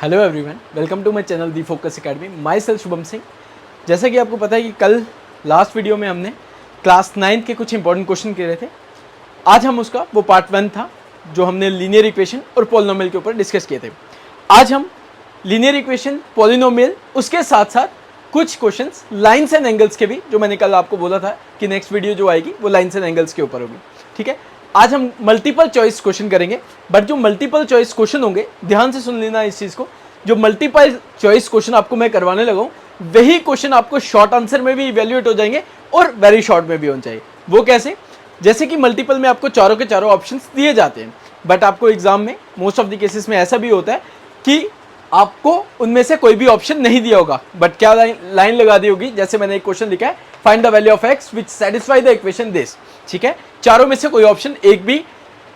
Hello everyone, welcome to my channel the focus academy. Myself Shubham Singh. जैसा कि आपको पता है कि कल लास्ट वीडियो में हमने क्लास 9 के कुछ इंपॉर्टेंट क्वेश्चन किए थे। आज हम उसका वो पार्ट 1 था जो हमने लीनियर इक्वेशन और पॉलिनोमियल के ऊपर डिस्कस किए थे। आज हम लीनियर इक्वेशन, पॉलिनोमियल, उसके साथ साथ कुछ क्वेश्चंस लाइन्स एंड एंगल्स के भी, जो मैंने कल आपको बोला था कि नेक्स्ट वीडियो जो आएगी वो लाइन्स एंड एंगल्स के ऊपर होगी। ठीक है, आज हम मल्टीपल चॉइस क्वेश्चन करेंगे। बट जो मल्टीपल चॉइस क्वेश्चन होंगे, ध्यान से सुन लेना इस चीज़ को, जो मल्टीपल चॉइस क्वेश्चन आपको मैं करवाने लगा हूँ वही क्वेश्चन आपको शॉर्ट आंसर में भी इवेल्युएट हो जाएंगे और वेरी शॉर्ट में भी हो जाएंगे। वो कैसे? जैसे कि मल्टीपल में आपको चारों के चारों ऑप्शंस दिए जाते हैं, बट आपको एग्जाम में मोस्ट ऑफ द केसेस में ऐसा भी होता है कि आपको उनमें से कोई भी ऑप्शन नहीं दिया होगा, बट क्या लाइन लगा दी होगी। जैसे मैंने एक क्वेश्चन लिखा है, find the value of x which satisfy the equation this. ठीक है, चारों में से कोई ऑप्शन, एक भी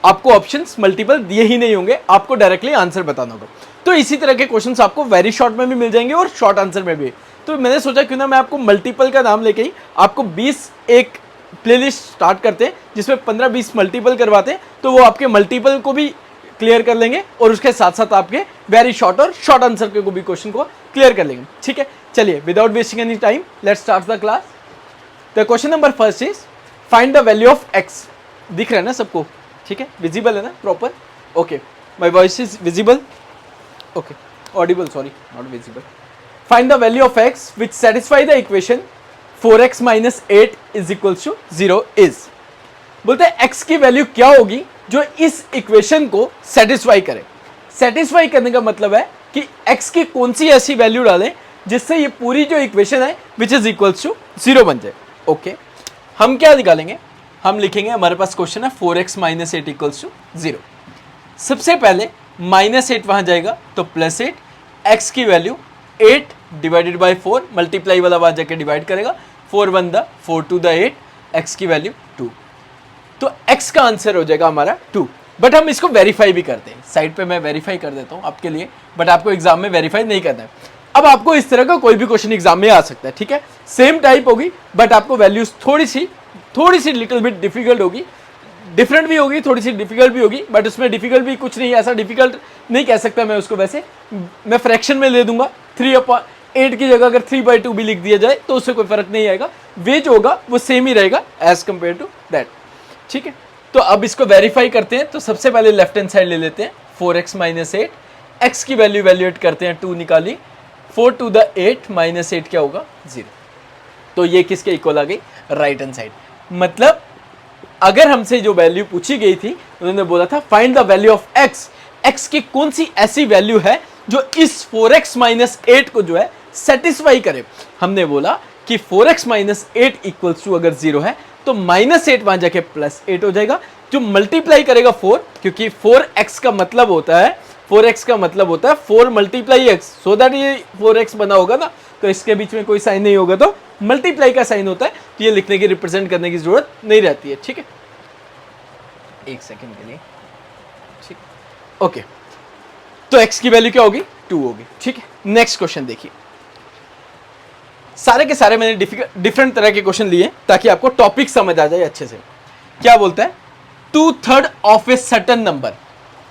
आपको ऑप्शंस मल्टीपल दिए ही नहीं होंगे, आपको डायरेक्टली आंसर बताना होगा। तो इसी तरह के क्वेश्चंस आपको वेरी शॉर्ट में भी मिल जाएंगे और शॉर्ट आंसर में भी। तो मैंने सोचा क्यों ना मैं आपको मल्टीपल का नाम लेके ही आपको 20 एक प्लेलिस्ट स्टार्ट करते हैं जिसमें 15-20 मल्टीपल करवाते हैं, तो वो आपके मल्टीपल को भी क्लियर कर लेंगे और उसके साथ साथ आपके वेरी शॉर्ट और शॉर्ट आंसर के को भी क्वेश्चन को क्लियर कर लेंगे। ठीक है, चलिए without wasting any time let's start the class. The question number first is find the value of x. दिख रहा है ना सबको? ठीक है, विजिबल है ना proper? Okay, my voice is visible? Okay, Audible, sorry not visible. Find the value of x which satisfy the equation 4x - 8 = 0 is. बोलते हैं x की वैल्यू क्या होगी जो इस इक्वेशन को सेटिस्फाई करे। सेटिस्फाई करने का मतलब है कि x की कौन सी ऐसी वैल्यू डालें जिससे ये पूरी जो इक्वेशन है विच इज इक्वल टू 0 बन जाए। ओके, हम क्या निकालेंगे? हम लिखेंगे, हमारे पास क्वेश्चन है 4x - 8 = 0। सबसे पहले -8 वहां जाएगा तो +8, x की वैल्यू 8 डिवाइडेड बाई 4, मल्टीप्लाई वाला वहां जाके डिवाइड करेगा, 4 1 द 4 2 द 8, x की वैल्यू 2। तो x का आंसर हो जाएगा हमारा 2। बट हम इसको वेरीफाई भी करते हैं, साइड पे मैं वेरीफाई कर देता हूँ आपके लिए, बट आपको एग्जाम में वेरीफाई नहीं करना है। अब आपको इस तरह का कोई भी क्वेश्चन एग्जाम में आ सकता है। ठीक है, सेम टाइप होगी बट आपको वैल्यूज थोड़ी सी लिटिल बिट डिफिकल्ट होगी, डिफरेंट भी होगी, थोड़ी सी डिफिकल्ट भी होगी, बट उसमें डिफिकल्ट भी कुछ नहीं, ऐसा डिफिकल्ट नहीं कह सकता मैं उसको। वैसे मैं फ्रैक्शन में ले दूंगा, 3/8 की जगह अगर 3/2 भी लिख दिया जाए तो उससे कोई फर्क नहीं आएगा, वे जो होगा वो सेम ही रहेगा एज कंपेयर टू दैट। ठीक है, तो अब इसको वेरीफाई करते हैं। तो सबसे पहले लेफ्ट हैंड साइड ले लेते हैं, 4x - 8, x की वैल्यू वैल्यूएट करते हैं, 2 निकाली, 4 2 द 8 -8 क्या होगा? 0। तो ये किसके इक्वल आ गई? Right hand side. मतलब अगर हमसे जो वैल्यू पूछी गई थी, उन्होंने बोला था find the value of x, x की कौन सी ऐसी वैल्यू है जो इस 4x - 8 को जो है सेटिस्फाई करे। हमने बोला कि 4x - 8 = अगर 0 है तो -8 वहां जाके +8 हो जाएगा, जो मल्टीप्लाई करेगा 4, क्योंकि 4x का मतलब होता है 4 × x, सो दैट ये 4x बना होगा ना, तो इसके बीच में कोई साइन नहीं होगा तो मल्टीप्लाई का साइन होता है, तो ये लिखने की, रिप्रेजेंट करने की जरूरत नहीं रहती है। ठीक है, एक सेकंड के लिए। ठीक, ओके, तो x की वैल्यू क्या होगी? 2 होगी। ठीक है, नेक्स्ट क्वेश्चन देखिए। सारे के सारे मैंने डिफरेंट तरह के क्वेश्चन लिए ताकि आपको टॉपिक समझ आ जाए अच्छे से। क्या बोलता है? 2/3 ऑफ ए सर्टेन नंबर।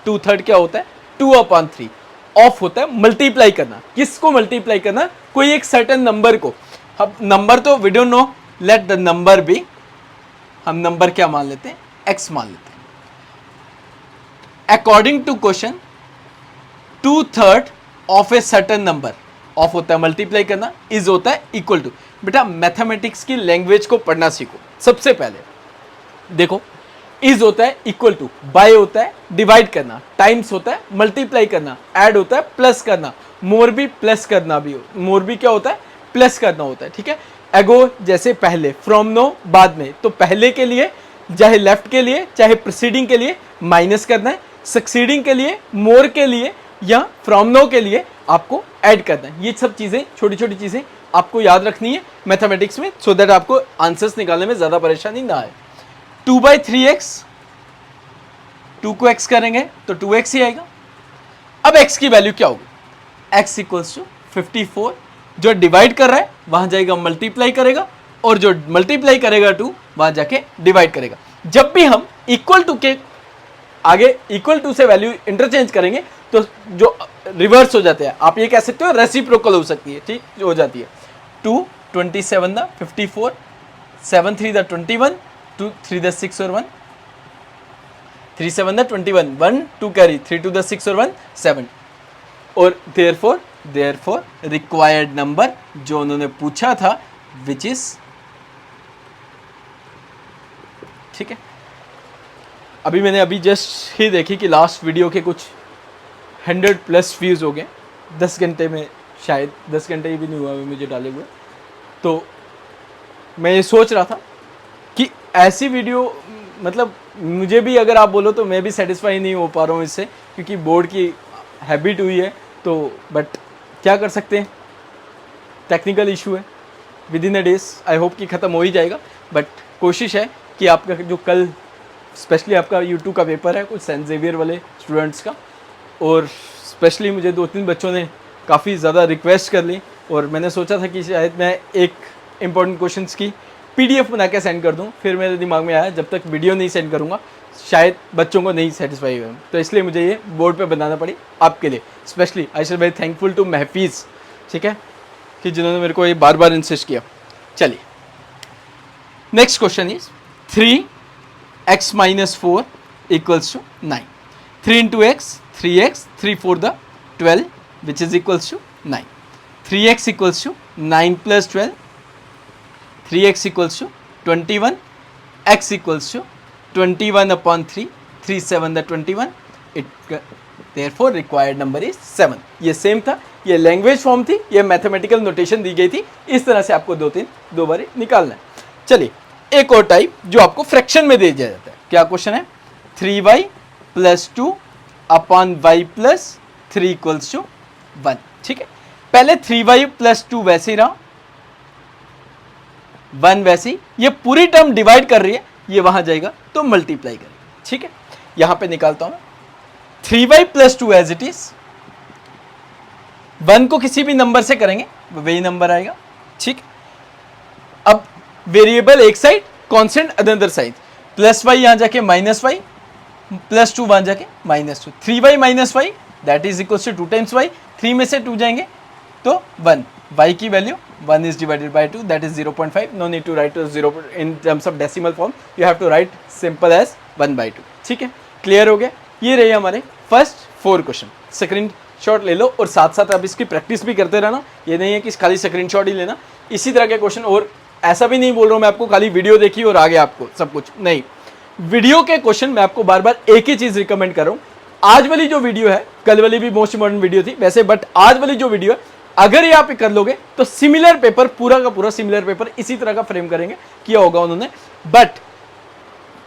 2/3 क्या होता है? 2/3 ऑफ होता है मल्टीप्लाई करना। किसको मल्टीप्लाई करना? कोई एक सर्टेन नंबर को। अब नंबर तो we don't know, let the number be, हम नंबर क्या मान लेते हैं? x मान लेते हैं। According to question 2/3 of a certain number, of होता है मल्टीप्लाई करना, इज होता है इक्वल टू। बेटा मैथमेटिक्स की लैंग्वेज को पढ़ना सीखो। सबसे पहले देखो, इज होता है इक्वल टू, बाय होता है डिवाइड करना, टाइम्स होता है मल्टीप्लाई करना, ऐड होता है प्लस करना, मोर भी प्लस करना भी, मोर भी क्या होता है? प्लस करना होता है। ठीक है, एगो जैसे पहले, फ्रॉम नो बाद में, तो पहले के लिए चाहे लेफ्ट के लिए चाहे प्रीसीडिंग के लिए माइनस करना है, सक्सीडिंग के लिए, मोर के लिए या फ्रॉम नो के लिए आपको ऐड करना है। ये सब चीजें, छोटी छोटी चीजें आपको याद रखनी है मैथमेटिक्स में, सो दैट आपको आंसर्स निकालने में ज्यादा परेशानी ना आए। 2/3x, 2 को x करेंगे तो 2x ही आएगा। अब x की वैल्यू क्या होगी? x = 54, जो डिवाइड कर रहा है वहां जाएगा मल्टीप्लाई करेगा, और जो मल्टीप्लाई करेगा 2 वहां जाके डिवाइड करेगा। जब भी हम इक्वल टू के आगे इक्वल टू से वैल्यू इंटरचेंज करेंगे तो जो रिवर्स हो जाते हैं, आप ये कह सकते हो रेसिप्रोकल हो सकती है, ठीक हो जाती है। 2 27 द 54, 7 3 द 21, 2 3 द 6 और 1, 3 7 द 21, 1 2 कैरी, 3 2 द 6 और 1 7, और देयरफॉर रिक्वायर्ड नंबर जो उन्होंने पूछा था विच इज, ठीक है। अभी मैंने अभी जस्ट ही देखी कि लास्ट वीडियो के कुछ 100+ व्यूज़ हो गए 10 घंटे में, शायद 10 घंटे ही भी नहीं हुआ मुझे डाले हुए। तो मैं ये सोच रहा था कि ऐसी वीडियो, मतलब मुझे भी अगर आप बोलो तो मैं भी सेटिस्फाई नहीं हो पा रहा हूँ इससे, क्योंकि बोर्ड की हैबिट हुई है। तो बट क्या कर सकते हैं, टेक्निकल इशू है, with in a days I hope कि ख़त्म हो ही जाएगा। बट कोशिश है कि आपका जो कल स्पेशली आपका यूट्यूब का पेपर है कुछ सेंट जेवियर वाले स्टूडेंट्स का, और स्पेशली मुझे 2-3 बच्चों ने काफ़ी ज़्यादा रिक्वेस्ट कर ली, और मैंने सोचा था कि शायद मैं एक इम्पॉर्टेंट क्वेश्चंस की PDF बना के सेंड कर दूं। फिर मेरे दिमाग में आया जब तक वीडियो नहीं सेंड करूंगा शायद बच्चों को नहीं सेटिस्फाई होगा, तो इसलिए मुझे ये बोर्ड पे बनाना पड़ी आपके लिए। Specially I should very thankful to Mahfeez, ठीक है, कि जिन्होंने मेरे को ये बार बार इंसिस्ट किया। चलिए next question is 3x - 4 = 9। 3 × x 3x, 3 4 the 12 which is equals to 9। 3x = 9 + 12, 3x = 21, x = 21/3, 3 7 the 21, it therefore required number is 7। ये सेम था, ये लैंग्वेज फॉर्म थी, ये मैथमेटिकल नोटेशन दी गई थी, इस तरह से आपको दो बार निकालना है। चलिए एक और टाइप जो आपको फ्रैक्शन में दे दिया जाता है। क्या क्वेश्चन है, 3y + 2 अपॉन y + 3 = 1, ठीक है। पहले 3y + 2 वैसे ही रहा, 1 वैसे ही, ये पूरी टर्म डिवाइड कर रही है, ये वहां जाएगा तो मल्टीप्लाई करेगा, ठीक है। यहां पे निकालता हूं 3y + 2 एज इट इज, 1 को किसी भी नंबर से करेंगे वही नंबर आएगा, ठीक। अब वेरिएबल एक side, constant other side, +y यहां जाके -y, +2 वहां जाके -2, 3y - y that is equal to 2 times y, 3 में से 2 जाएंगे तो 1, y की value 1 is divided by 2 that is 0.5, no need to write 0 in terms of decimal form, you have to write simple as 1/2, ठीक है। Clear हो गया, ये रही हमारे फर्स्ट 4 क्वेश्चन। स्क्रीन शॉट ले लो और साथ साथ आप इसकी प्रैक्टिस भी करते रहना, ये नहीं है कि खाली स्क्रीन शॉट ही लेना, इसी तरह के क्वेश्चन। और ऐसा भी नहीं बोल रहा हूँ मैं आपको खाली वीडियो देखी और आगे आपको सब कुछ नहीं, वीडियो के क्वेश्चन मैं आपको बार बार एक ही चीज रिकमेंड कर रहा हूँ। आज वाली जो वीडियो है, कल वाली भी मोस्ट इंपॉर्टेंट वीडियो थी वैसे, बट आज वाली जो वीडियो है अगर ये आप कर लोगे तो सिमिलर पेपर, पूरा का पूरा सिमिलर पेपर इसी तरह का फ्रेम करेंगे, किया होगा उन्होंने। बट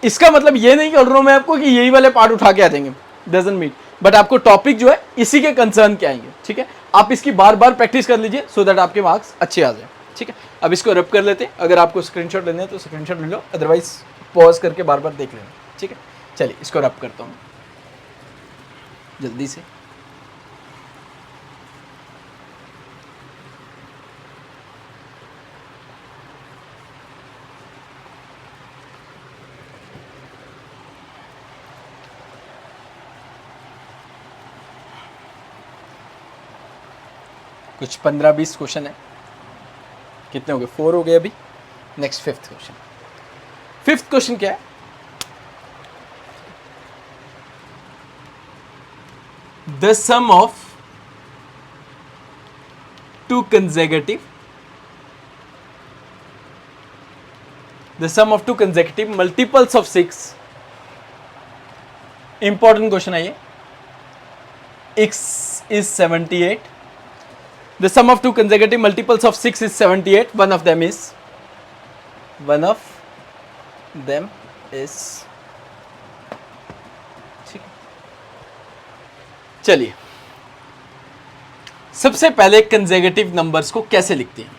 इसका मतलब ये नहीं कर रहा हूं मैं आपको कि यही वाले पार्ट उठा के आ जाएंगे, डजंट मीन, बट आपको टॉपिक जो है इसी के कंसर्न के आएंगे, ठीक है। आप इसकी बार बार प्रैक्टिस कर लीजिए सो दैट आपके मार्क्स अच्छे आ जाए, ठीक है। अब इसको रब कर लेते हैं, अगर आपको स्क्रीनशॉट लेना है तो स्क्रीनशॉट ले लो, अदरवाइज पॉज करके बार बार देख लेना, ठीक है। चलिए इसको रब करता हूँ जल्दी से। कुछ 15-20 क्वेश्चन है, कितने हो गए, 4 हो गए अभी। Next 5th question. 5th question क्या है, the sum of 2 consecutive, the sum of 2 consecutive multiples of 6, important question है ये, x is 78, the sum of 2 consecutive multiples of 6 is 78, one of them is ठीक। चलिए सबसे पहले कंसेक्यूटिव नंबर्स को कैसे लिखते हैं।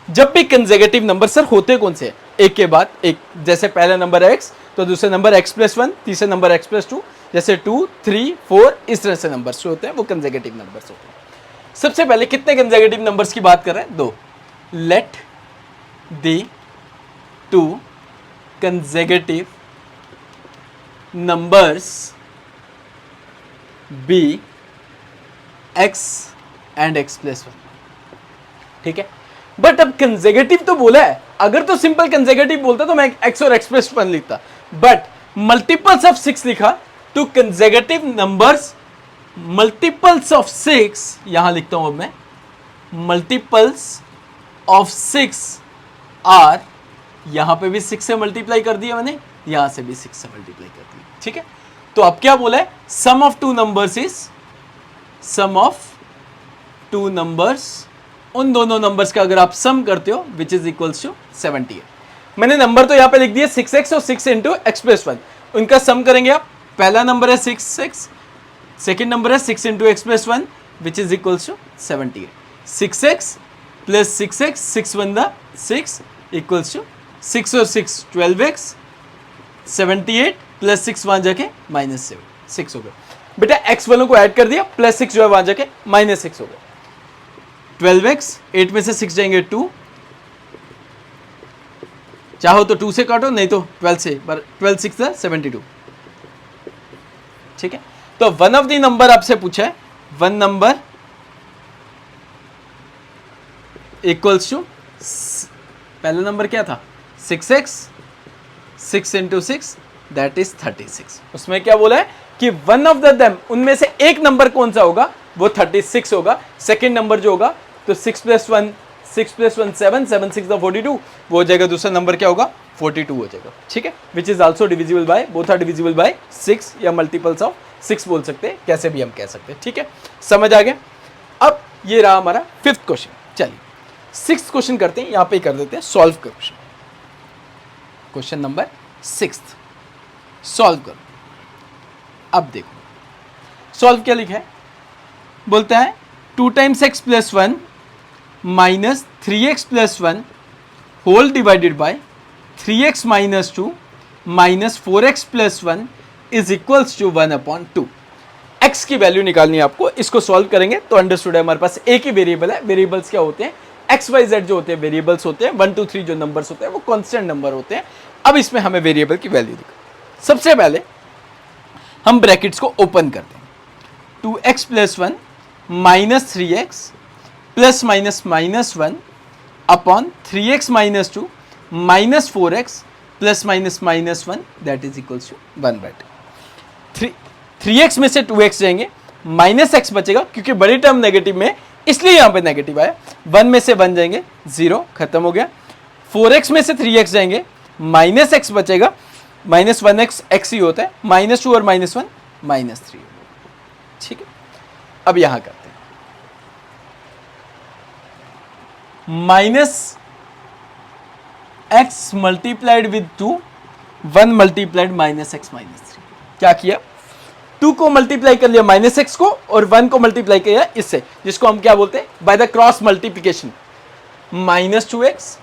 जब भी कंसेक्यूटिव नंबर सर होते कौन से हैं, एक के बाद एक, जैसे पहला नंबर है x तो दूसरे नंबर x + 1, तीसरे नंबर x + 2, जैसे 2 3 4 इस तरह से नंबर्स जो होते हैं वो कंसेक्यूटिव नंबर्स होते हैं। सबसे पहले कितने कंसेक्यूटिव नंबर्स की बात कर रहे हैं, 2। Let the 2 consecutive numbers be x and x plus 1, ठीक है। बट अब कंसेक्यूटिव तो बोला है, अगर तो सिंपल कंसेक्यूटिव बोलता तो मैं x और x प्लस 1 लिखता, बट मल्टीपल्स ऑफ 6 लिखा तो कंसेक्यूटिव नंबर्स मल्टीपल्स ऑफ 6, यहां लिखता हूं अब मैं, मल्टीपल्स ऑफ 6 आर, यहां पे भी 6 से मल्टीप्लाई कर दिया मैंने, यहां से भी 6 से मल्टीप्लाई कर दिया, ठीक है। तो अब क्या बोला है, sum of two numbers is, sum of two numbers, उन दोनों नंबर्स का अगर आप सम करते हो विच इज इक्वल्स टू 78। मैंने नंबर तो यहां पे लिख दिया 6x और 6 इंटू एक्स प्लस 1, उनका सम करेंगे आप, पहला नंबर है 6x, सेकेंड नंबर है 6 into X plus 1 which is equals to 78। 6x plus 6x, 6 one 6 equals to 6 और 6 12x, 78 प्लस 6 वहां जाके -7, 6 हो गया। बेटा x वालों को ऐड कर दिया, प्लस 6 जो है वहां जाके -6 हो गया। 12x, 8 में से 6 जाएंगे 2, चाहो तो 2 से काटो, नहीं तो 12 से, पर 12 6 72, ठीक है। तो वन ऑफ द नंबर आपसे पूछा है, वन नंबर इक्वल्स टू, पहला नंबर क्या था 6x, 6 इंटू 6 दैट इज 36। उसमें क्या बोला है कि वन ऑफ द देम, उनमें से एक नंबर कौन सा होगा, वो 36 होगा। सेकेंड नंबर जो होगा तो 6 प्लस 1 7, 7 6 42, वो हो जाएगा, दूसरा नंबर क्या होगा 42 हो जाएगा, ठीक है। Which is also divisible by, both are divisible by 6 या मल्टीपल्स ऑफ 6 बोल सकते हैं, कैसे भी हम कह सकते हैं, ठीक है। समझ आ गया। अब ये रहा हमारा 5th क्वेश्चन। चलिए 6th क्वेश्चन करते हैं, यहां पे कर देते हैं सॉल्व का क्वेश्चन। क्वेश्चन नंबर 6 सॉल्व करो। अब देखो सॉल्व क्या लिखा है, बोलता है 2 times x plus 1 minus 3x plus 1 whole divided by 3x minus 2 minus 4x plus 1 is equals to 1/2। x की वैल्यू निकालनी है आपको, इसको सॉल्व करेंगे तो अंडरस्टूड है। हमारे पास एक ही वेरिएबल है, वेरिएबल्स क्या होते हैं x y z जो होते हैं वेरिएबल्स होते हैं, 1 2 3 जो नंबर्स होते हैं वो कांस्टेंट नंबर होते हैं। अब इसमें हमें वेरिएबल की वैल्यू दिखा, सबसे पहले हम ब्रैकेट्स को ओपन करते हैं, 2x plus 1 minus 3x plus minus -1 upon 3x minus 2 minus 4x plus minus -1 that is equals to 1/2। 3x में से 2x जाएंगे, माइनस x बचेगा क्योंकि बड़ी टर्म नेगेटिव में, इसलिए यहां पे नेगेटिव आया। 1 में से 1 जाएंगे 0, खत्म हो गया। 4x में से 3x जाएंगे, माइनस x बचेगा, माइनस 1x x ही होता है, -2 और -1 -3, ठीक है। अब यहां करते हैं minus x multiplied with 2, 1 multiplied minus x -3। क्या किया, 2 को मल्टीप्लाई कर लिया माइनस x को, और 1 को मल्टीप्लाई किया इससे, जिसको हम क्या बोलते हैं by the cross multiplication, -2x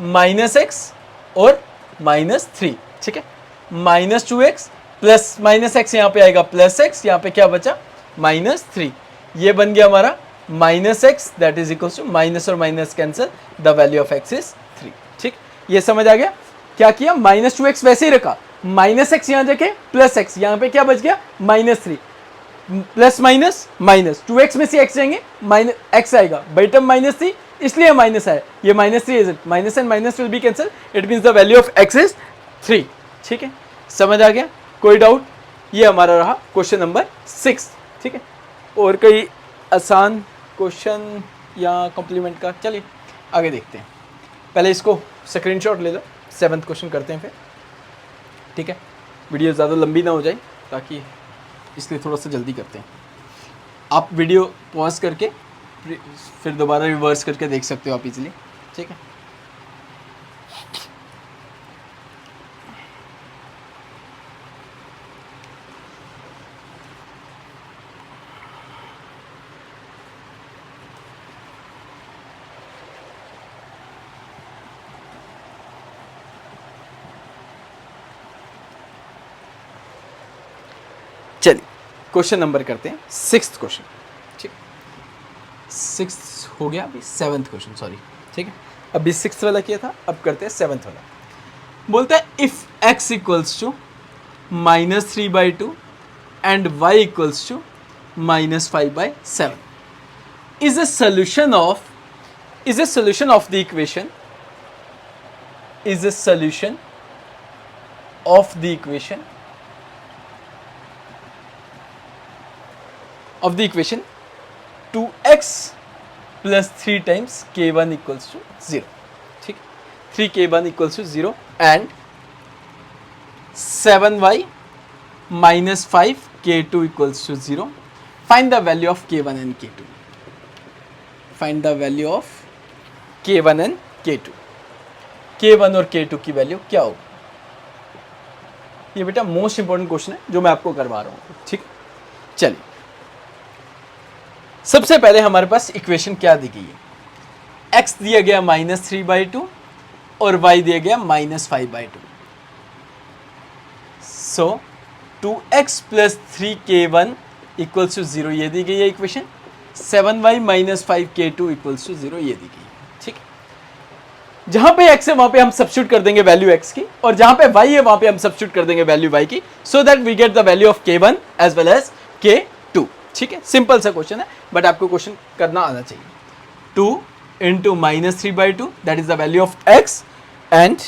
-x और -3, ठीक है। -2x प्लस -x यहां पे आएगा प्लस x, यहां पे क्या बचा -3, ये बन गया हमारा -x that is equal to minus और minus cancel, the value of x is 3, ठीक। ये समझ आ गया। क्या किया, -2x वैसे ही रखा, -x यहां जाके प्लस x, यहां पे क्या बच गया -3, प्लस माइनस माइनस, 2x में से x जाएंगे x आएगा, बड़ी टर्म -3 इसलिए माइनस आया, ये -3 minus and minus will be cancel, it means the value of x is 3, ठीक है। समझ आ गया, कोई डाउट। ये हमारा रहा क्वेश्चन नंबर 6, ठीक है। और कोई आसान क्वेश्चन या कॉम्प्लीमेंट का, चलिए आगे देखते हैं। पहले इसको स्क्रीनशॉट ले लो, 7th क्वेश्चन करते हैं फिर, ठीक है। वीडियो ज़्यादा लंबी ना हो जाए, ताकि इसलिए थोड़ा सा जल्दी करते हैं। आप वीडियो पॉज करके फिर दोबारा रिवर्स करके देख सकते हो आप इजीली, ठीक है। चलिए क्वेश्चन नंबर करते हैं 6th क्वेश्चन, ठीक। 6th हो गया, अभी 7th क्वेश्चन, सॉरी, ठीक है। अभी 6th वाला किया था, अब करते हैं 7th वाला। बोलता है if x equals to -3/2 and y equals to minus 5 by 7 is a solution of the equation of the equation 2x plus 3 times k1 equals to 0. ठीक, 3k1 equals to 0 and 7y minus 5 k2 equals to 0. Find the value of k1 and k2. Find the value of k1 and k2. k1 और k2 की value क्या होगी? ये बेटा most important question है जो मैं आपको करवा रहा हूँ. ठीक, चलिए सबसे पहले हमारे पास इक्वेशन क्या दी गई है? x दिया गया -3/2 और y दिया गया -5/2. सो 2x plus 3k1 equals to 0 ये दी गई है equation. 7y minus 5k2 equals to 0 ये दी गई है. ठीक, जहां पे x है वहां पे हम सब्स्टिट्यूट कर देंगे वैल्यू x की, और जहां पे y है वहां पे हम सब्स्टिट्यूट कर देंगे वैल्यू y की, so that we get the value of k1 as well as k2. ठीक है, सिंपल सा क्वेश्चन है बट आपको क्वेश्चन करना आना चाहिए. 2 into -3/2 that is the value of x and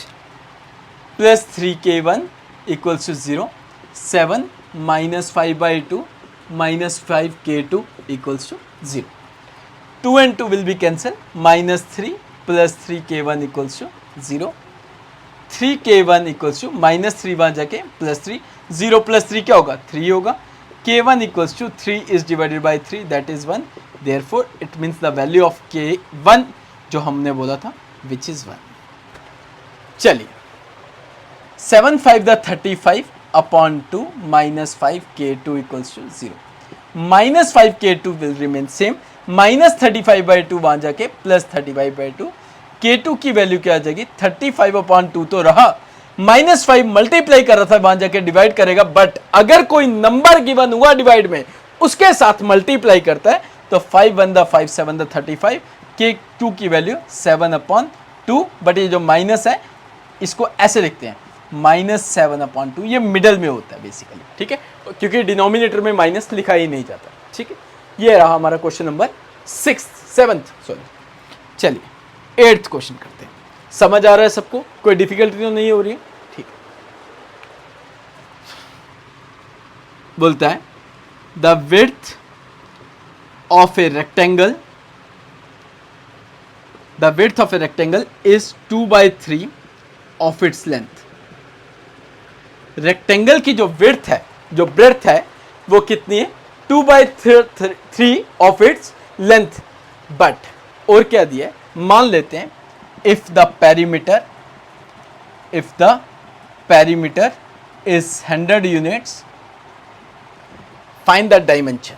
plus 3k1 equals to 0. 7 minus 5/2 minus 5k2 equals to 0. 2 and 2 will be cancelled. -3 plus 3k1 equals to 0. 3k1 equals to -3 वहाँ जाके +3. 0 plus 3 क्या होगा? 3 होगा. k1 equals to 3 is divided by 3 that is 1. Therefore it means the value of k1 जो हमने बोला था which is 1. चलिए 7 5 the 35 upon 2 minus 5 k2 equals to 0. minus 5 k2 will remain same. minus 35/2 वहाँ जाके plus 35/2. k2 की value क्या आ जाएगी? 35/2 तो रहा, -5 मल्टीप्लाई कर रहा था वहां जाके डिवाइड करेगा, बट अगर कोई नंबर गिवन हुआ डिवाइड में उसके साथ मल्टीप्लाई करता है तो 5 1 द 5 7 द 35. k2 की वैल्यू 7/2. बट ये जो माइनस है इसको ऐसे लिखते हैं -7/2. ये मिडल में होता है बेसिकली. ठीक है, क्योंकि डिनोमिनेटर में माइनस लिखा ही नहीं जाता. ठीक है, ये रहा हमारा क्वेश्चन नंबर 7th. चलिए 8th क्वेश्चन करते हैं. समझ आ रहा है सबको? कोई डिफिकल्टी तो नहीं हो रही है? ठीक, बोलता है the width of a rectangle is 2/3 of its length. Rectangle की जो विड्थ है, जो ब्रेड्थ है, वो कितनी है? 2/3 ऑफ इट्स लेंथ. बट और क्या दिया है? मान लेते हैं if the perimeter is 100 units, find the dimension.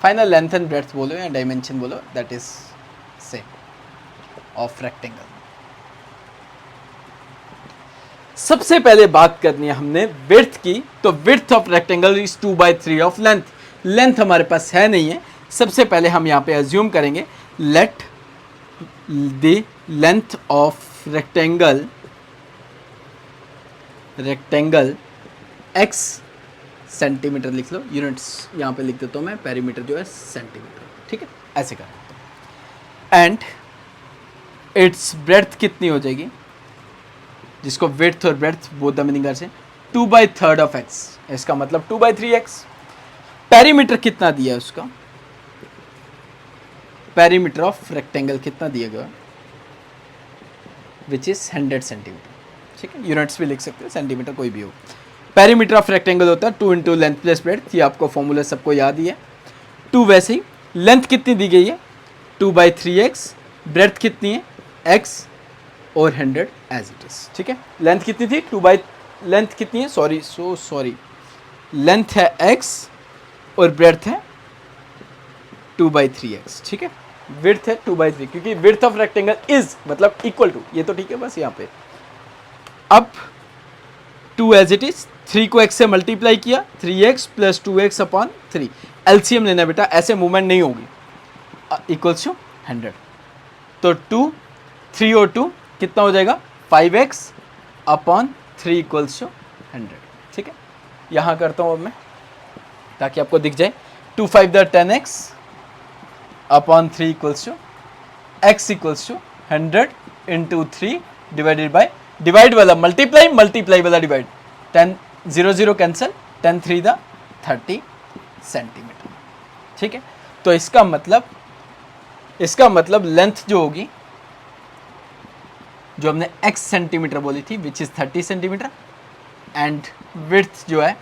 Find the length and breadth बोलो या dimension बोलो, that is same of rectangle. सबसे पहले बात करनी है हमने width की, तो width of rectangle is 2/3 of length. Length हमारे पास है नहीं है. सबसे पहले हम यहाँ पे अज्यूम करेंगे let the length of rectangle x centimetre लिख लो, यूनिट्स यहाँ पे लिख देता हूँ मैं, पेरीमीटर जो है सेंटीमीटर. ठीक है, ऐसे कर. एंड इट्स ब्रेड्थ कितनी हो जाएगी, जिसको विड्थ और ब्रेड्थ बोथ द मीनिंग से 2/3 ऑफ x, इसका मतलब 2/3x. पेरीमीटर कितना दिया है उसका? पेरीमीटर ऑफ रेक्टेंगल कितना दिया गया? Which is 100 centimetre. ठीक है, यूनिट्स भी लिख सकते हो, सेंटीमीटर कोई भी हो. पेरीमीटर ऑफ रेक्टेंगल होता है 2 इंटू लेंथ प्लस ब्रेड्थ. ये आपको फॉर्मूला सबको याद ही है. 2 वैसे ही. लेंथ कितनी दी गई है? 2/3x. ब्रेड्थ कितनी है? x और 100 एज इट इज. ठीक है, लेंथ कितनी थी? लेंथ कितनी है? सॉरी लेंथ है x और ब्रेड्थ है 2/3x. ठीक है, विड्थ है 2/3, क्योंकि विड्थ ऑफ रेक्टेंगल इज मतलब इक्वल टू, ये तो ठीक है बस यहाँ पे. अब 2 एज इट इज, 3 को x से मल्टीप्लाई किया, 3x प्लस 2x/3. एलसीएम लेना बेटा, ऐसे मूवमेंट नहीं होगी. Equals to 100. तो 2 3 और 2 कितना हो जाएगा? 5x/3 equals to 100. ठीक है, यहाँ करता हूँ अब मैं ताकि आपको दिख जाए. 2 5 the 10x upon 3 equals to x equals to 100 into 3 divided by divide वाला मल्टीप्लाई मल्टीप्लाई वाला डिवाइड 10 0 0 कैंसिल 10 3 द 30 सेंटीमीटर। ठीक है, तो इसका मतलब लेंथ जो होगी, जो हमने x सेंटीमीटर बोली थी which is 30 centimetre, and width जो है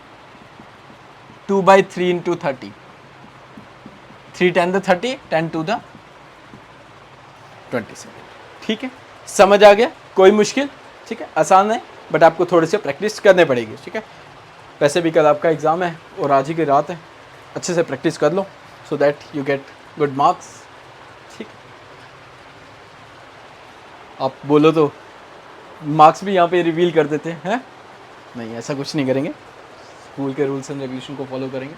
2/3 into 30, 3 10 the 30 10 to the 20 centimetre. ठीक है, समझ आ गया? कोई मुश्किल? ठीक है, आसान है, बट आपको थोड़े से प्रैक्टिस करने पड़ेगी। ठीक है, वैसे भी कल आपका एग्ज़ाम है और आज ही की रात है, अच्छे से प्रैक्टिस कर लो so that you get good marks. ठीक, आप बोलो तो मार्क्स भी यहाँ पे रिवील कर देते हैं? नहीं, ऐसा कुछ नहीं करेंगे। स्कूल के रूल्स एंड रेगुलेशन को फॉलो करेंगे,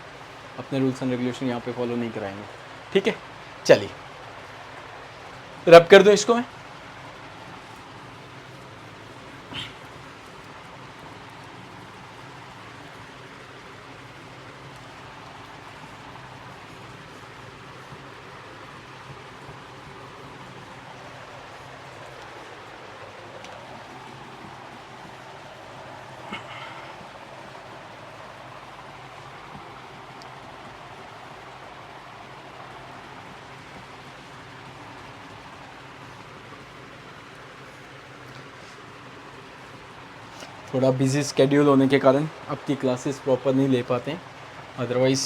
अपने रूल्स एंड रेगुलेशन यहाँ पे फॉलो नहीं कराएंगे। ठीक है, चलिए रब कर दो इसको मैं। थोड़ा बिजी स्केड्यूल होने के कारण आपकी क्लासेस प्रॉपर नहीं ले पाते हैं, अदरवाइज़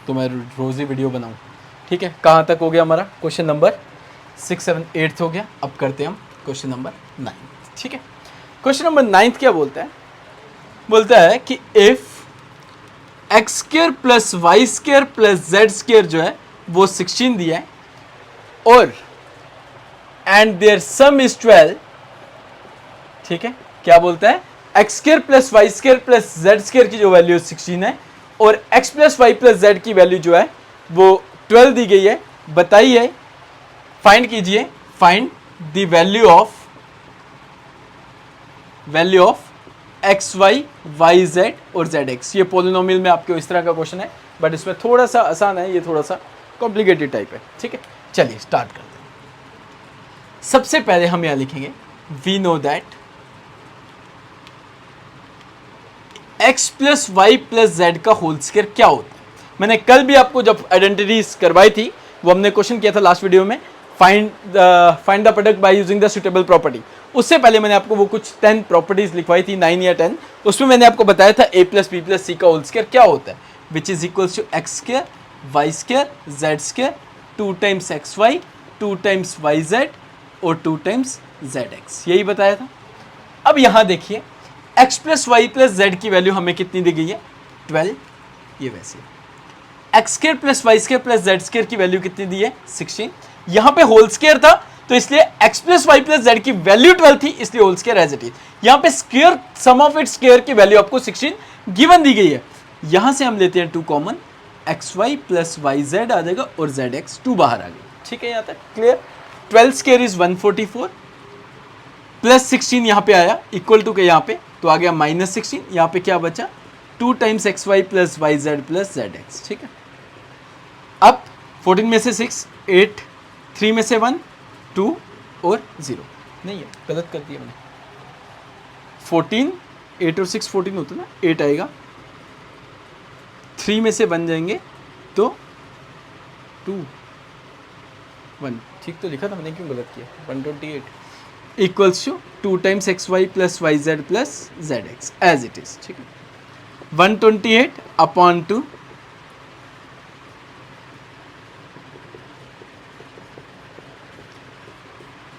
तो मैं रोज़ ही वीडियो बनाऊँ। ठीक है, कहाँ तक हो गया हमारा? क्वेश्चन नंबर 6 7 8 हो गया। अब करते हैं हम क्वेश्चन नंबर 9। ठीक है, क्वेश्चन नंबर 9 क्या बोलता है? बोलता है कि if X square plus Y square plus Z square जो है वो 16 दिया है और एंड देयर सम इज 12। ठीक है, क्या बोलता है? X square plus Y square plus Z square की जो वैल्यू 16 है और X plus Y plus Z की वैल्यू जो है वो 12 दी गई है। बताइए, फाइंड कीजिए, find the value of X Y Y Z और जेड एक्स। ये पोलिनोमियल में आपके इस तरह का क्वेश्चन है, बट इसमें थोड़ा सा आसान है, ये थोड़ा सा कॉम्प्लिकेटेड टाइप है। ठीक है, चलिए स्टार्ट करते हैं। सबसे पहले हम यहां लिखेंगे we know that x plus Y plus Z का होल स्क्वायर क्या होता है। मैंने कल भी आपको जब आइडेंटिटीज करवाई थी, वो हमने क्वेश्चन किया था लास्ट वीडियो में, find the product by using the suitable property. उससे पहले मैंने आपको वो कुछ 10 प्रॉपर्टीज लिखवाई थी, 9 या 10। उसमें मैंने आपको बताया था a plus B plus C का होल स्क्वायर क्या होता है, which is equals to X square Y square Z square 2 times X Y 2 times Y Z और 2 टाइम्स जेड एक्स, यही बताया था। अब यहाँ देखिए, x plus Y plus Z की वैल्यू हमें कितनी दी गई है? 12। ये वैसे X square plus Y square plus Z square की वैल्यू कितनी दी है? 16। यहाँ पे होल स्क्वायर था तो इसलिए x plus Y plus Z की वैल्यू 12 थी, इसलिए whole square as it is. यहाँ पे square sum of its square की वैल्यू आपको 16 गिवन दी गई है। यहाँ से हम लेते हैं 2 common, X Y plus Y Z आ जाएगा और जेड एक्स 2 बाहर आ गया। ठीक है, यहाँ तक क्लियर? 12 स्क्वायर इज 144 प्लस 16 यहाँ पे आया इक्वल टू के यहाँ पे तो आ गया -16। यहाँ पे क्या बचा? 2 times X Y plus Y Z plus Z X. ठीक है, अब 14 में से 6 8, 3 में से 1 2 और 0 नहीं है, गलत कर दिया मैंने। 14 8 और 6 14 होता ना, 8 आएगा, 3 में से 1 जाएंगे तो 2 1। ठीक तो लिखा था मैंने, क्यों गलत किया? 128 equals to 2 times X Y plus Y Z plus Z X as it is. ठीक है, 128 upon 2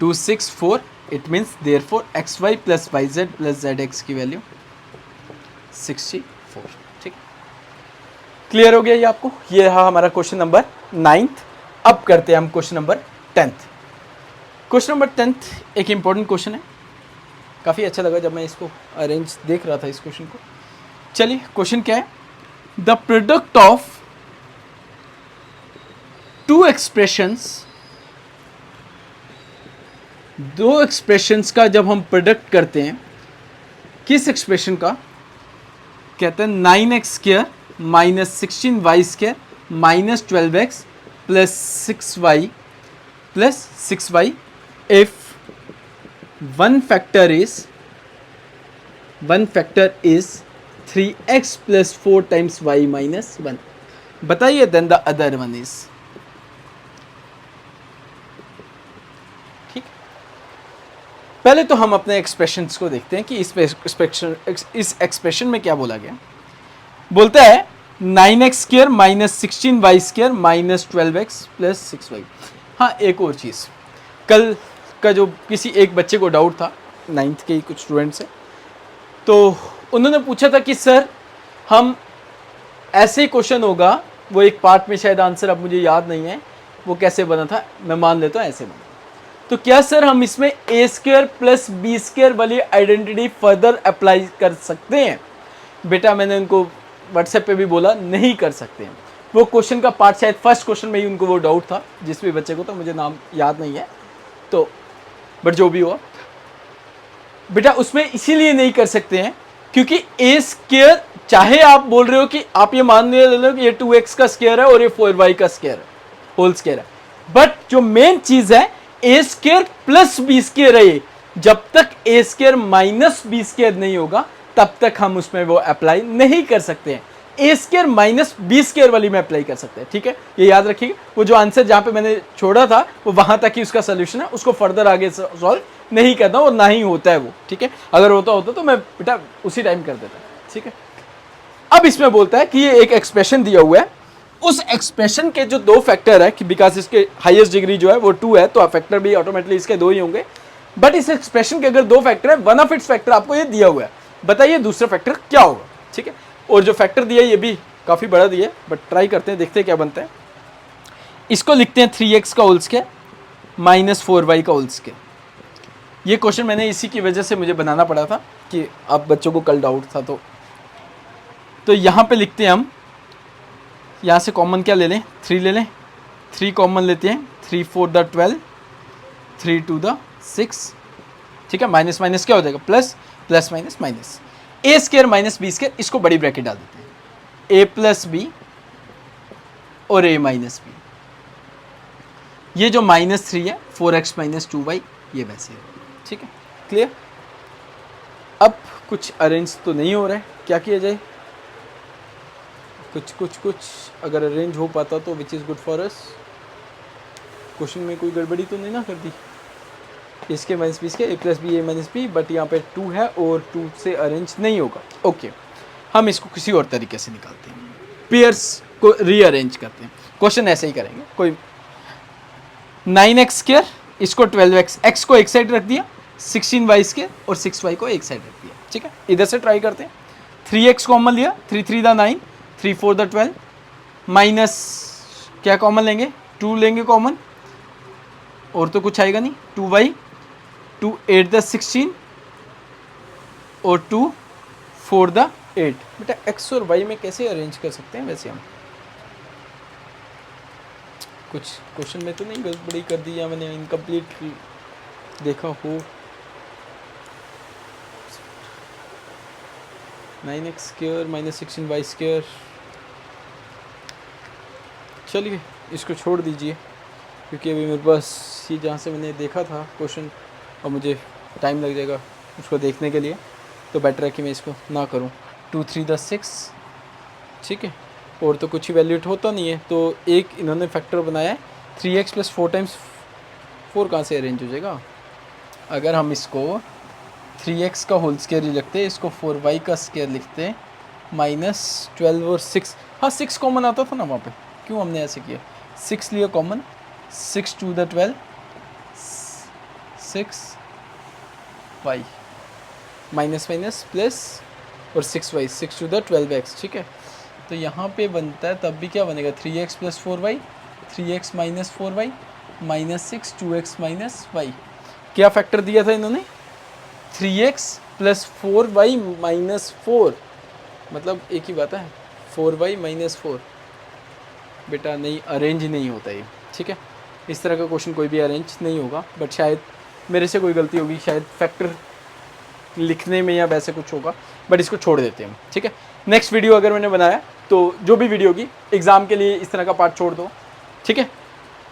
264। It means therefore X Y plus Y Z plus Z X की वैल्यू 64। ठीक, क्लियर हो गया ये आपको? ये रहा हमारा क्वेश्चन नंबर 9th। अब करते हैं हम question number 10th। Question number 10th एक इंपॉर्टेंट क्वेश्चन है, काफ़ी अच्छा लगा जब मैं इसको अरेंज देख रहा था इस क्वेश्चन को। चलिए, क्वेश्चन क्या है? The product of 2 expressions, 2 expressions का जब हम प्रोडक्ट करते हैं, किस एक्सप्रेशन का? कहते हैं 9x square minus 16y square minus 12x plus 6y plus 6y if one factor is 3x plus 4 times y minus 1. बताइए then the other one is. ठीक, पहले तो हम अपने एक्सप्रेशंस को देखते हैं कि इस एक्सप्रेशन में क्या बोला गया. बोलता है 9x square minus 16y square minus 12x plus 6y. हाँ, एक और चीज़, कल का जो किसी एक बच्चे को डाउट था, 9th के ही कुछ स्टूडेंट्स हैं, तो उन्होंने पूछा था कि सर हम ऐसे ही क्वेश्चन होगा, वो एक पार्ट में शायद आंसर अब मुझे याद नहीं है वो कैसे बना था, मैं मान लेता हूँ ऐसे बना. तो क्या सर हम इसमें ए स्क्वायर प्लस बी स्क्वायर वाली आइडेंटिटी फर्दर अप्लाई कर सकते हैं? बेटा मैंने उनको व्हाट्सएप पे भी बोला नहीं कर सकते हैं. वो क्वेश्चन का पार्ट शायद फर्स्ट क्वेश्चन में ही उनको वो डाउट था, जिस भी बच्चे को, तो मुझे नाम याद नहीं है, तो बट जो भी हुआ बेटा उसमें इसीलिए नहीं कर सकते हैं क्योंकि ए स्क्वायर, चाहे आप बोल रहे हो कि आप ये मान ले लो कि ये 2x का स्क्वायर है और ये 4y का स्क्वायर है, होल स्क्वायर है, बट जो मेन चीज है ए स्क्वायर प्लस बी स्क्वायर है, ये जब तक ए स्क्वायर माइनस बी स्क्वायर नहीं होगा तब तक हम उसमें वो अप्लाई नहीं कर सकते हैं. ए स्क्वायर माइनस बी स्क्वायर वाली में अप्लाई कर सकते हैं. ठीक है, ये याद रखिएगा. वो जो आंसर जहाँ पे मैंने छोड़ा था वो वहां तक ही उसका सोल्यूशन है, उसको फर्दर आगे सॉल्व नहीं करना और ना ही होता है वो. ठीक है, अगर होता तो मैं बेटा उसी टाइम कर देता. ठीक है, अब इसमें बोलता है कि ये एक एक्सप्रेशन दिया हुआ है, उस एक्सप्रेशन के जो दो फैक्टर है कि बिकॉज इसके हाईएस्ट डिग्री जो है वो 2 है, तो फैक्टर भी ऑटोमेटिकली इसके 2 ही होंगे. बट इस एक्सप्रेशन के अगर 2 फैक्टर है, वन ऑफ इट्स फैक्टर आपको ये दिया हुआ है, बताइए दूसरा फैक्टर क्या होगा. ठीक है, और जो फैक्टर दिया है ये भी काफ़ी बड़ा दिया है, बट ट्राई करते हैं, देखते हैं क्या बनता है. इसको लिखते हैं 3x का होल स्क्वायर माइनस 4y का होल स्क्वायर. ये क्वेश्चन मैंने इसी की वजह से मुझे बनाना पड़ा था कि आप बच्चों को कल डाउट था, तो यहाँ पे लिखते हैं हम, यहाँ से कॉमन क्या ले लें, 3 ले लें, 3 कॉमन लेते हैं, 3 4 द 12, 3 2 द 6. ठीक है, माइनस माइनस क्या हो जाएगा, प्लस, प्लस माइनस माइनस, ए स्क्वायर माइनस बी स्क्वायर, इसको बड़ी ब्रैकेट डाल देते हैं, ए प्लस बी और ए माइनस बी. ये जो -3 है 4x माइनस 2y, ये वैसे है. ठीक है, क्लियर. अब कुछ अरेंज तो नहीं हो रहा है, क्या किया जाए, कुछ अगर अरेंज हो पाता तो which is good for us. Question में कोई गड़बड़ी तो नहीं ना कर दी, इसके माइनस बी इसके A plus B A minus B, but यहाँ पे 2 है और 2 से अरेंज नहीं होगा. ओके, हम इसको किसी और तरीके से निकालते हैं, पेयर्स को रीअरेंज करते हैं. क्वेश्चन ऐसे ही करेंगे, कोई 9x स्क्वायर, इसको 12x, x को एक साइड रख दिया, 16y स्क्वायर और 6y को एक साइड रख दिया. ठीक है, इधर से ट्राई करते हैं. 3x कॉमन लिया, 3 3 द 9, 3 4 द 12, माइनस क्या कॉमन लेंगे, 2 लेंगे कॉमन, और तो कुछ आएगा नहीं, 2y, 2 8 द 16 और 2 4 द 8. बेटा x और y में कैसे अरेंज कर सकते हैं वैसे हम, कुछ क्वेश्चन में तो नहीं गड़बड़ी कर दी या मैंने इनकम्प्लीट देखा हो. 9x square minus 16y square, चलिए इसको छोड़ दीजिए क्योंकि अभी मेरे पास ये जहाँ से मैंने देखा था क्वेश्चन और मुझे टाइम लग जाएगा उसको देखने के लिए, तो बेटर है कि मैं इसको ना करूँ. 2 3 द 6. ठीक है, और तो कुछ ही वैल्यूट होता नहीं है, तो एक इन्होंने फैक्टर बनाया है 3x प्लस 4 टाइम्स 4 कहाँ से अरेंज हो जाएगा. अगर हम इसको 3x का होल स्क्वायर ही लिखते हैं, इसको 4y का स्क्वायर लिखते हैं, माइनस 12 और 6, हाँ 6 कॉमन आता था ना वहाँ पे, क्यों हमने ऐसे किया, 6 लिया common, 6 2 the 12, 6y minus minus plus और 6y, 6 टू द 12x. ठीक है, तो यहाँ पे बनता है तब भी क्या बनेगा, 3x plus 4y, 3x minus 4y minus 6, 2x minus y. क्या फैक्टर दिया था इन्होंने, 3x प्लस 4y माइनस 4, मतलब एक ही बात है, 4y माइनस 4. बेटा नहीं, अरेंज नहीं होता ये. ठीक है, इस तरह का क्वेश्चन कोई भी अरेंज नहीं होगा, बट शायद मेरे से कोई गलती होगी, शायद फैक्टर लिखने में या वैसे कुछ होगा, बट इसको छोड़ देते हैं हम, ठीक है। नेक्स्ट वीडियो अगर मैंने बनाया तो जो भी वीडियो होगी एग्ज़ाम के लिए इस तरह का पार्ट छोड़ दो, ठीक है।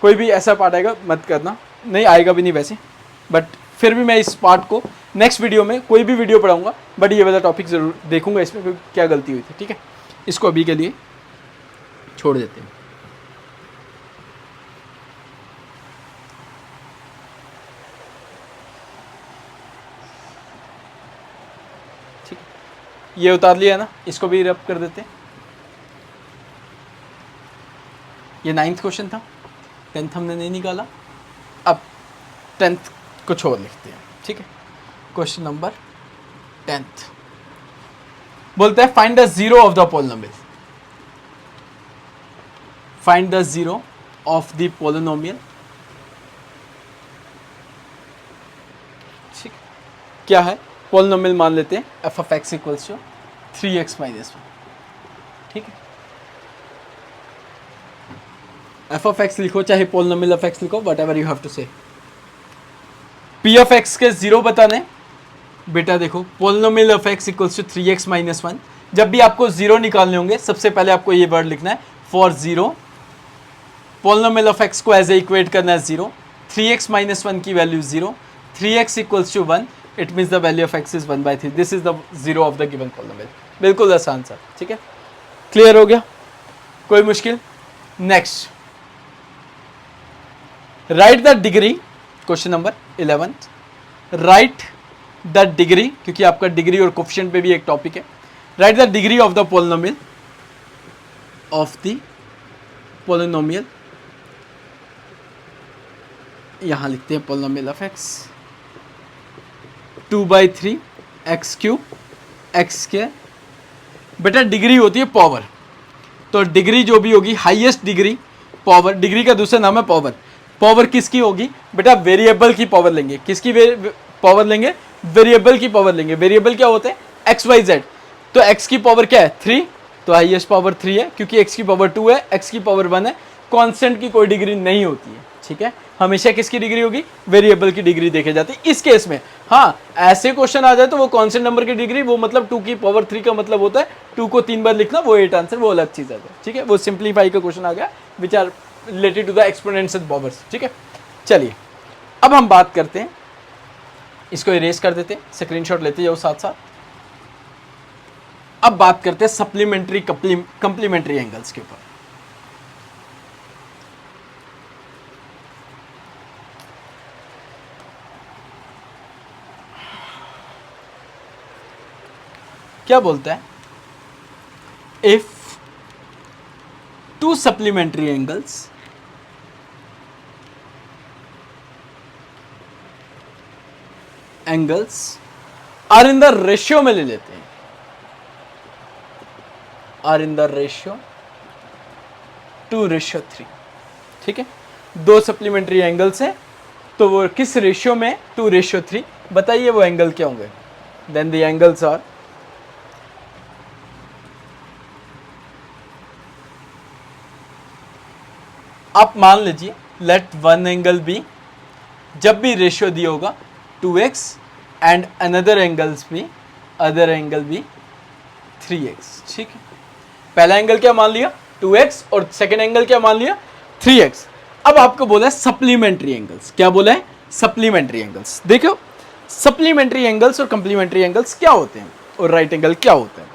कोई भी ऐसा पार्ट आएगा मत करना, नहीं आएगा भी नहीं वैसे, बट फिर भी मैं इस पार्ट को नेक्स्ट वीडियो में कोई भी वीडियो पढ़ाऊंगा, बट ये वाला टॉपिक ज़रूर देखूंगा इसमें क्या गलती हुई थी, ठीक है। इसको अभी के लिए छोड़ देते हैं। ठीक, ये उतार लिया ना, इसको भी रब कर देते हैं। ये 9th क्वेश्चन था, 10th हमने नहीं निकाला, अब 10th को छोड़ लिखते हैं, ठीक है। क्वेश्चन नंबर 10th बोलता है find the zero of the polynomial. Find the zero of the polynomial, ठीक। क्या है? पोलिनोमियल मान लेते हैं f of x equals to 3x minus 1, ठीक है। एफ ऑफ एक्स लिखो चाहे पोलिनोमियल ऑफ एक्स लिखो, whatever you have to say. P of x के जीरो बताने, बेटा देखो polynomial of x equals to 3x minus 1। जब भी आपको जीरो निकालने होंगे सबसे पहले आपको ये वर्ड लिखना है, for zero polynomial of x को एज ए इक्वेट करना है जीरो, 3x माइनस 1 की value zero, 3x equals to 1, it means the value of x is 1/3, this is the zero of the given polynomial. बिल्कुल आसान सा, ठीक है। Clear हो गया, कोई मुश्किल? Next, right the degree, question number 11th, right the degree, क्योंकि आपका डिग्री और कोफिशिएंट पे भी एक टॉपिक है। Right the degree of the polynomial, of the polynomial, यहां लिखते हैं polynomial of x 2/3 x cube x square. बेटा डिग्री होती है पावर, तो डिग्री जो भी होगी हाईएस्ट डिग्री पावर, डिग्री का दूसरा नाम है पावर। पावर किसकी होगी? बेटा वेरिएबल की पावर लेंगे। किसकी पावर लेंगे? वेरिएबल की पावर लेंगे। वेरिएबल क्या होते हैं? X y z. तो एक्स की पावर क्या है? 3, तो हाईएस्ट पावर 3 है, क्योंकि एक्स की पावर 2 है, एक्स की पावर 1 है। कांस्टेंट की कोई डिग्री नहीं होती है, ठीक है। हमेशा किसकी डिग्री होगी? वेरिएबल की डिग्री देखे जाती है इस केस में। हाँ, ऐसे क्वेश्चन आ जाए तो वो कांस्टेंट नंबर की डिग्री, वो मतलब 2 की पावर 3 का मतलब होता है 2 को 3 बार लिखना, वो 8 आंसर, वो अलग चीज़ है, ठीक है। वो सिंप्लीफाई का क्वेश्चन आ गया, which are related to the exponential powers, ठीक है। चलिए अब हम बात करते हैं, इसको इरेज कर देते हैं, स्क्रीनशॉट लेते जाओ साथ साथ। अब बात करते हैं सप्लीमेंट्री कंप्लीमेंट्री एंगल्स के ऊपर। क्या बोलता है? If two supplementary angles are in the ratio में ले लेते हैं, आर इन द रेशियो 2:3, ठीक है। 2 सप्लीमेंट्री एंगल्स हैं, तो वो किस रेशियो में? 2:3। बताइए वो एंगल क्या होंगे? देन द एंगल्स आर, आप मान लीजिए लेट वन एंगल बी, जब भी रेशियो दिया होगा 2x एंड अनदर एंगल्स भी, अदर एंगल भी 3x, ठीक है। पहला एंगल क्या मान लिया? 2x, और सेकंड एंगल क्या मान लिया? 3x। अब आपको बोला है सप्लीमेंट्री एंगल्स। क्या बोला है? Supplementary angles. देखो सप्लीमेंट्री एंगल्स और कंप्लीमेंट्री एंगल्स क्या होते हैं, और राइट एंगल क्या होता है?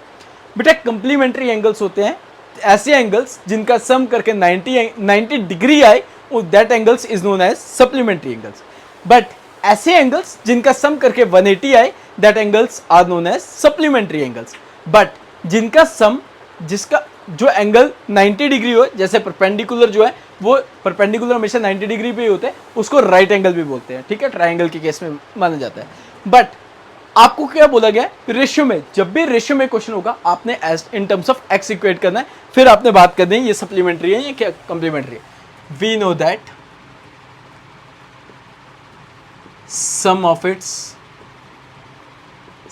बेटा कंप्लीमेंट्री एंगल्स होते हैं ऐसे एंगल्स जिनका सम करके 90 डिग्री आए, that angles is known as supplementary angles. But ऐसे एंगल्स जिनका सम करके 180 आए, that angles are known as supplementary angles. But जिनका सम, जिसका जो एंगल 90 डिग्री हो, जैसे परपेंडिकुलर जो है वो परपेंडिकुलर हमेशा 90 डिग्री पे ही होते हैं, उसको राइट एंगल भी बोलते हैं, ठीक है। ट्राइंगल के केस में माना जाता है। बट आपको क्या बोला गया? रेशियो में, जब भी रेशियो में क्वेश्चन होगा आपने in terms of x equate करना है, फिर आपने बात करनी है ये सप्लीमेंट्री है या क्या कंप्लीमेंट्री है। We know that sum of its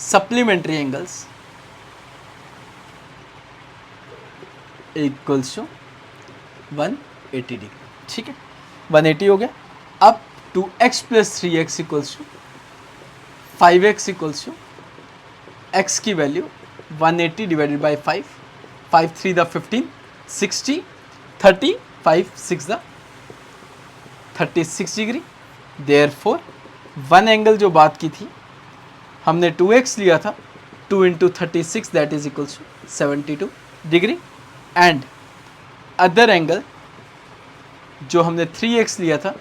supplementary angles equals to 180 degree, ठीक है। 180 हो गया। अब 2x + 3x equals to 5x equals to x की वैल्यू 180 डिवाइडेड बाई 5, 5 3 द 15, 60, 30, 5 6 द 36 डिग्री। देयरफॉर वन एंगल जो बात की थी हमने 2x लिया था, 2 into 36 that is equals to 72 degree, and other angle जो हमने 3x लिया था,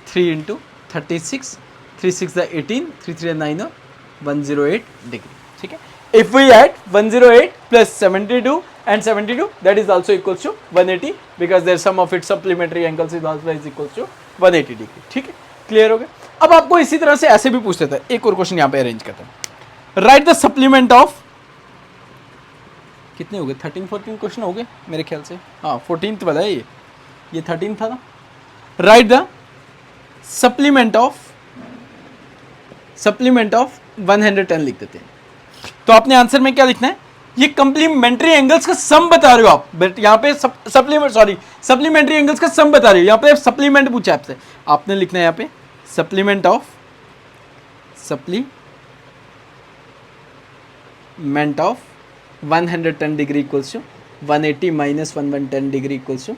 3 इंटू 36, 3 6 द 18, 3 3 9 और 108 डिग्री। ठीक है, if we add 108 plus 72 and 72 that is also equals to 180 because their sum of its supplementary angles is also is equals to 180 degree. ठीक है, clear हो गया। अब आपको इसी तरह से ऐसे भी पूछ लेता है, एक और क्वेश्चन यहाँ पे अरेंज करते हैं। राइट द सप्लीमेंट ऑफ, कितने हो गए, 13-14 क्वेश्चन हो गए मेरे ख्याल से, हाँ 14th वाला है ये 13 था ना। राइट द सप्लीमेंट ऑफ 110 लिख देते हैं। तो आपने आंसर में क्या लिखना है, ये कंप्लीमेंट्री एंगल्स का सम बता रहे हो आप, बट यहाँ पे सप्लीमेंट्री एंगल्स का सम बता रहे हो, यहाँ पे सप्लीमेंट पूछा आपसे, आपने लिखना है यहाँ पे supplement of 110 degree equals to 180 minus 110 degree equals to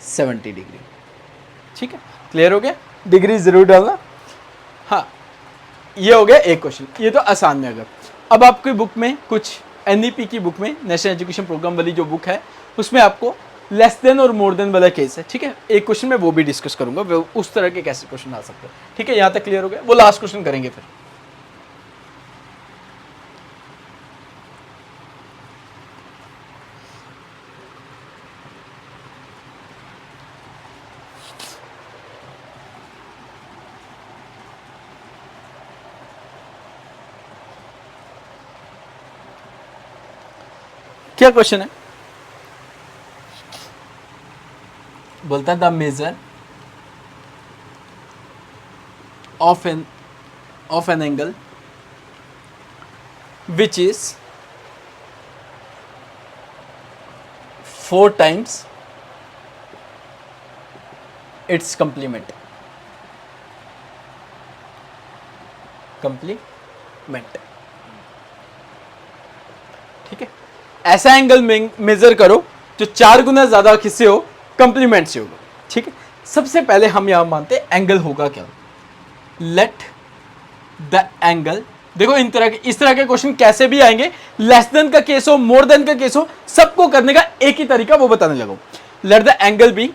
70 degree. ठीक है, क्लियर हो गया, डिग्री जरूर डालना। हाँ, ये हो गया एक क्वेश्चन, ये तो आसान में। अगर अब आपकी बुक में कुछ NEP की बुक में, नेशनल एजुकेशन प्रोग्राम वाली जो बुक है, उसमें आपको लेस देन और मोर देन वाला केस है। ठीक है, एक क्वेश्चन में वो भी डिस्कस करूंगा, वो उस तरह के कैसे क्वेश्चन आ सकते हैं। ठीक है, यहाँ तक क्लियर हो गया, वो लास्ट क्वेश्चन करेंगे फिर। क्या क्वेश्चन है, बोलता है the measure of an angle which is 4 times its complement। ठीक है, ऐसा एंगल मेजर करो जो 4 गुना ज्यादा किससे हो, कंप्लीमेंट से होगा। ठीक है, सबसे पहले हम यहां मानते हैं एंगल होगा क्या, लेट द एंगल, देखो इस तरह के क्वेश्चन कैसे भी आएंगे, लेस देन का केस हो, मोर देन का केस हो, सबको करने का एक ही तरीका वो बताने लगो। Let the angle be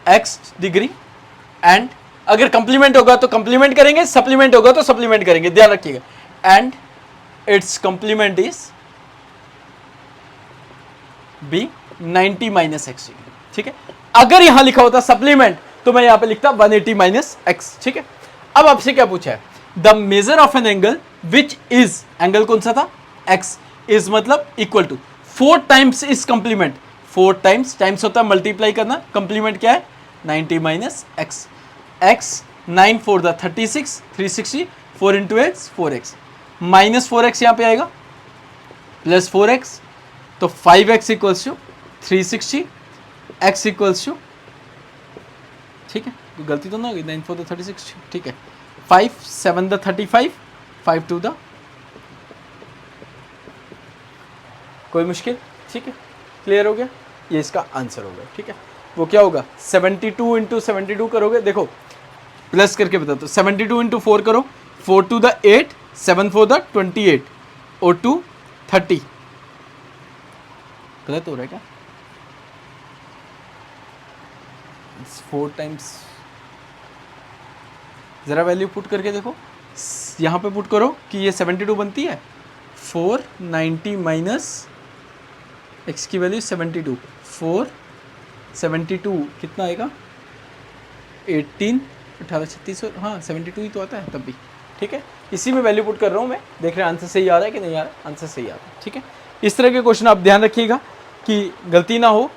x degree, and अगर कंप्लीमेंट होगा तो कंप्लीमेंट करेंगे, सप्लीमेंट होगा तो सप्लीमेंट करेंगे, ध्यान रखिएगा। And its complement is be 90 minus x degree. ठीक है, अगर यहां लिखा होता सप्लीमेंट तो मैं यहां पे लिखता 180 माइनस एक्स। ठीक है, अब आपसे क्या पूछा है, the measure of an angle which is, angle कौन सा था, एक्स, इज मतलब equal to 4 times is complement, 4 times होता है मल्टीप्लाई करना, कंप्लीमेंट क्या है 90 माइनस एक्स, एक्स 9 4 द 36, 360, 4 into x 4x, minus 4x यहां पे आएगा, प्लस 4x, तो 5x equals to 360, x equals to, ठीक है, गलती तो ना होगी, 9 4 द 36, ठीक है, 5 7 द 35, 5 2 द, कोई मुश्किल, ठीक है, क्लियर हो गया, ये इसका आंसर होगा। ठीक है, वो क्या होगा, 72 इंटू 72 करोगे, देखो प्लस करके बता दो, 72 इंटू 4 करो, 4 2 द 8, 7 4 द 28 और 2 30, गलत हो रहा है क्या, 4 टाइम्स, जरा वैल्यू पुट करके देखो, यहाँ पे पुट करो कि ये 72 बनती है, 490 माइनस एक्स की वैल्यू 72, 472 कितना आएगा, 18 18 36, हाँ 72 ही तो आता है तब भी। ठीक है, इसी में वैल्यू पुट कर रहा हूँ मैं, देख रहे हैं आंसर सही आ रहा है कि नहीं आ रहा है, आंसर सही आ रहा है। ठीक है, इस तरह के क्वेश्चन आप ध्यान रखिएगा कि गलती ना हो,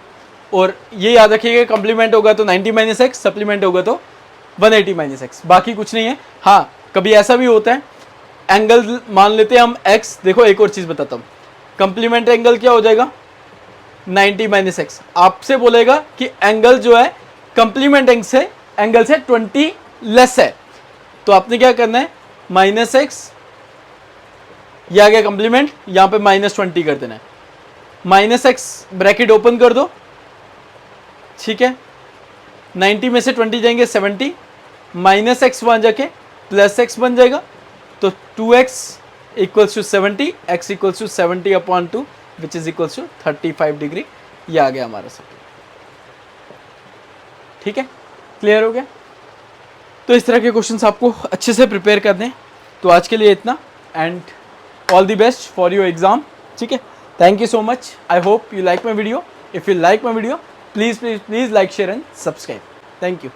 और ये याद रखिएगा कंप्लीमेंट होगा तो 90 माइनस एक्स, सप्लीमेंट होगा तो 180 माइनस एक्स, बाकी कुछ नहीं है। हाँ, कभी ऐसा भी होता है एंगल मान लेते हैं हम एक्स, देखो एक और चीज़ बताता हूँ, कंप्लीमेंट एंगल क्या हो जाएगा 90 माइनस एक्स, आपसे बोलेगा कि एंगल जो है कंप्लीमेंट एंगल से 20 लेस है, तो आपने क्या करना है, माइनस एक्स ये आ गया कम्प्लीमेंट, यहाँ पे -20 कर देना है, -x ब्रैकेट ओपन कर दो, ठीक है, 90 में से 20 जाएंगे 70, -x वहाँ जाके +x बन जाएगा, तो 2x equals to 70, x equals to 70/2 which is equals to 35 degree. ये आ गया हमारा सब, ठीक है, क्लियर हो गया। तो इस तरह के क्वेश्चंस आपको अच्छे से प्रिपेयर करने हैं। तो आज के लिए इतना, and all the best for your exam, ठीक है। Thank you so much, I hope you like my video. If you like my video, please please please like, share and subscribe. Thank you.